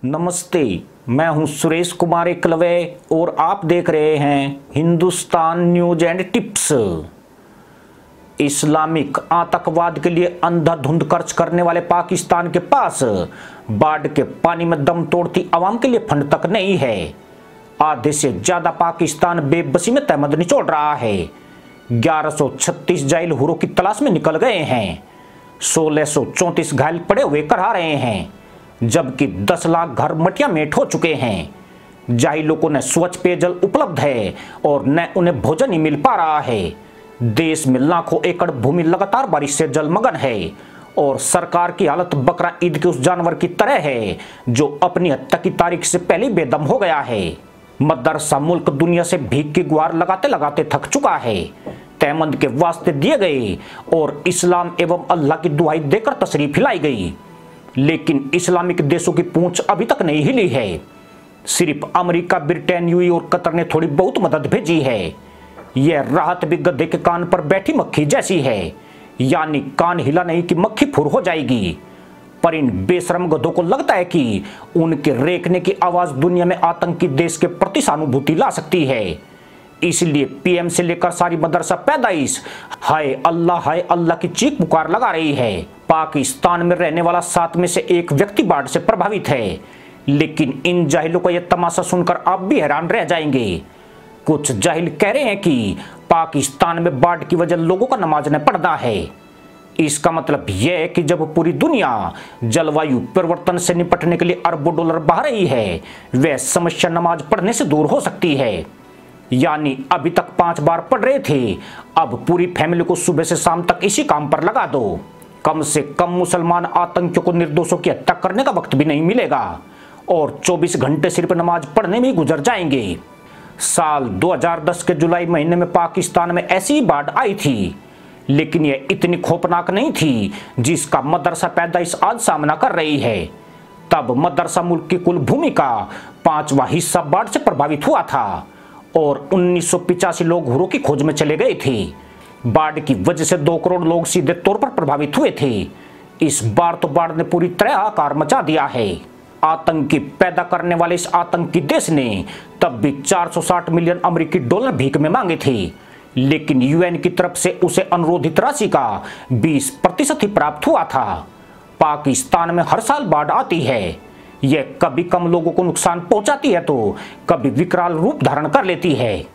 नमस्ते, मैं हूं सुरेश कुमार एकलवे और आप देख रहे हैं Hindustan news and tips. Islamic आतंकवाद के लिए अंधाधुंध खर्च करने वाले पाकिस्तान के पास बाढ़ के पानी में दम तोड़ती आवाम के लिए फंड तक नहीं है। आधे से ज्यादा पाकिस्तान बेबसी में तहमद निचोड़ रहा है। 1136 जाहिल हुरों की तलाश में निकल गए हैं। 1634 घायल पड़े हुए करा रहे हैं, जबकि 10 लाख घर मटिया मेट हो चुके हैं। जाहिलों को न स्वच्छ पेयजल उपलब्ध है और न उन्हें भोजन ही मिल पा रहा है। देश में लाखों एकड़ भूमि लगातार बारिश से जलमग्न है और सरकार की हालत बकरा ईद के उस जानवर की तरह है जो अपनी हत्या की तारीख से पहले बेदम हो गया है। मदरसा मुल्क दुनिया से भीख की गुहार लगाते लगाते थक चुका है। तहमद के वास्ते दिए गए और इस्लाम एवं अल्लाह की दुआई देकर तशरीफ हिलाई गई, लेकिन इस्लामिक देशों की पूंछ अभी तक नहीं हिली है। सिर्फ अमेरिका, ब्रिटेन, यूएई और कतर ने थोड़ी बहुत मदद भेजी है। यह राहत भी गधे के कान पर बैठी मक्खी जैसी है, यानी कान हिला नहीं कि मक्खी फुर हो जाएगी। पर इन बेशरम गधों को लगता है कि उनके रेखने की आवाज दुनिया में आतंकी देश के प्रति सहानुभूति ला सकती है। इसलिए पीएम से लेकर सारी मदरसा पैदाइश हाय अल्लाह की चीख पुकार लगा रही है। पाकिस्तान में रहने वाला 7 में से 1 व्यक्ति बाढ़ से प्रभावित है, लेकिन इन जाहिलों का यह तमाशा सुनकर आप भी हैरान रह जाएंगे। कुछ जाहिल कह रहे हैं कि पाकिस्तान में बाढ़ की वजह लोगों का नमाज न पढ़ना है। इसका मतलब यह है कि जब पूरी दुनिया जलवायु परिवर्तन से निपटने के लिए अरबों डॉलर बहा रही है, वह समस्या नमाज पढ़ने से दूर हो सकती है। यानी अभी तक 5 बार पढ़ रहे थे, अब पूरी फैमिली को सुबह से शाम तक इसी काम पर लगा दो। कम से कम मुसलमान आतंकियों को निर्दोषों की हत्या करने का वक्त भी नहीं मिलेगा और 24 घंटे सिर्फ नमाज पढ़ने में ही गुजर जाएंगे। साल 2010 के जुलाई महीने में पाकिस्तान में ऐसी ही बाढ़ आई थी, लेकिन यह इतनी खौफनाक नहीं थी जिसका मदरसा पैदाइश आज सामना कर रही है। तब मदरसा मुल्क की कुल भूमि का 5वां हिस्सा बाढ़ से प्रभावित हुआ था और 1985 लोग हुरों की खोज में चले गए थे। बाढ़ की वजह से 2 करोड़ लोग सीधे तौर पर प्रभावित हुए थे। इस बार तो बाढ़ ने पूरी तरह आकार मचा दिया है। आतंकी पैदा करने वाले इस आतंकी देश ने तब भी 460 मिलियन अमेरिकी डॉलर भीख में मांगे थे, लेकिन यूएन की तरफ से उसे अनुरोधित राशि का 20% ही प्राप्त हुआ था। पाकिस्तान में हर साल बाढ़ आती है। यह कभी कम लोगों को नुकसान पहुंचाती है तो कभी विकराल रूप धारण कर लेती है।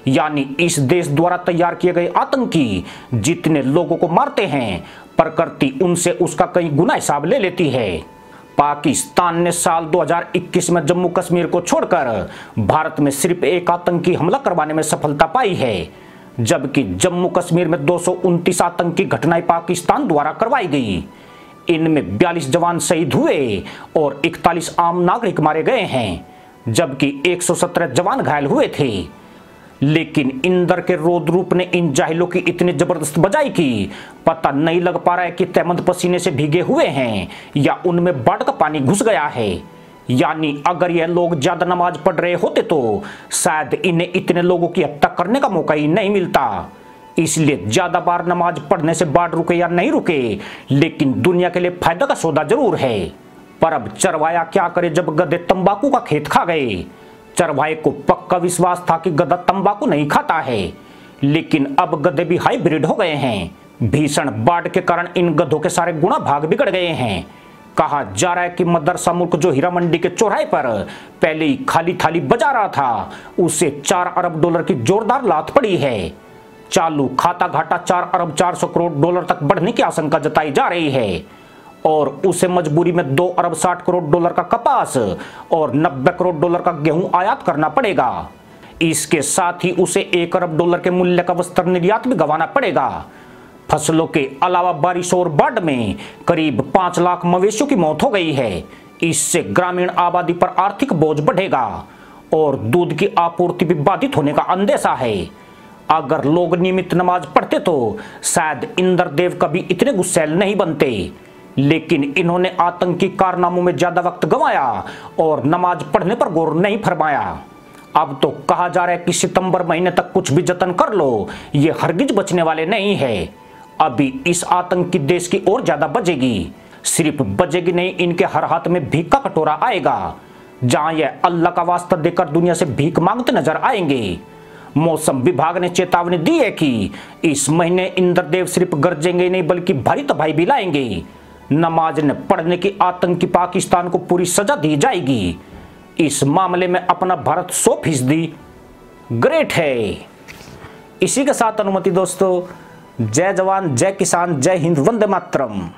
यानी इस देश द्वारा तैयार किए गए आतंकी जितने लोगों को मारते हैं, प्रकृति उनसे उसका कई गुना हिसाब ले लेती है। पाकिस्तान ने साल 2021 में जम्मू कश्मीर को छोड़कर भारत में सिर्फ एक आतंकी हमला करवाने में सफलता पाई है, जबकि जम्मू कश्मीर में 229 आतंकी घटनाएं पाकिस्तान द्वारा करवाई गई। इनमें 42 जवान शहीद हुए और 41 आम नागरिक मारे गए हैं, जबकि 117 जवान घायल हुए थे। लेकिन इंदर के रौद्र रूप ने इन जाहिलों की इतनी जबरदस्त बजाई कि पता नहीं लग पा रहा है कि तहमद पसीने से भीगे हुए हैं या उनमें बाढ़ का पानी घुस गया है। यानी अगर यह लोग ज्यादा नमाज पढ़ रहे होते तो शायद इन्हें इतने लोगों की हत्या करने का मौका ही नहीं मिलता। इसलिए ज्यादा बार नमाज पढ़ने से बाढ़ रुके या नहीं रुके, लेकिन दुनिया के लिए फायदा का सौदा जरूर है। पर अब चरवाया क्या करे जब गधे तंबाकू का खेत खा गए। चरवाहे को पक्का विश्वास था कि गधा तंबाकू नहीं खाता है, लेकिन अब गधे भी हाइब्रिड हो गए हैं। भीषण बाढ़ के कारण इन गधों के सारे गुणा भाग बिगड़ गए हैं। कहा जा रहा है कि मदरसा मुल्क जो हीरा मंडी के चौराहे पर पहले ही खाली थाली बजा रहा था, उसे 4 अरब डॉलर की जोरदार लात पड़ी है। चालू खाता घाटा 4 अरब 400 करोड़ डॉलर तक बढ़ने की आशंका जताई जा रही है और उसे मजबूरी में 2 अरब 60 करोड़ डॉलर का कपास और 90 करोड़ डॉलर का गेहूं आयात करना पड़ेगा। इसके साथ ही उसे 1 अरब डॉलर के मूल्य का वस्त्र निर्यात भी गंवाना पड़ेगा। फसलों के अलावा बारिश और बाढ़ में करीब 5 लाख मवेशियों की मौत हो गई है। इससे ग्रामीण आबादी पर आर्थिक बोझ बढ़ेगा और दूध की आपूर्ति भी बाधित होने का अंदेशा है। अगर लोग नियमित नमाज पढ़ते तो शायद इंद्रदेव कभी इतने गुस्सैल नहीं बनते, लेकिन इन्होंने आतंकी कारनामों में ज्यादा वक्त गंवाया और नमाज पढ़ने पर गौर नहीं फरमाया। अब तो कहा जा रहा है कि सितंबर महीने तक कुछ भी जतन कर लो, ये हरगिज बचने वाले नहीं है। अभी इस आतंकी देश की और ज्यादा बचेगी। सिर्फ बजेगी नहीं, इनके हर हाथ में भीख का कटोरा आएगा, जहां यह अल्लाह का वास्ता देकर दुनिया से भीख मांगते नजर आएंगे। मौसम विभाग ने चेतावनी दी है कि इस महीने इंद्रदेव सिर्फ गरजेंगे नहीं बल्कि भारी तबाही भी लाएंगे। नमाज न पढ़ने की आतंकी पाकिस्तान को पूरी सजा दी जाएगी। इस मामले में अपना भारत 100% ग्रेट है। इसी के साथ अनुमति दोस्तों, जय जवान, जय किसान, जय हिंद, वंदे मातरम।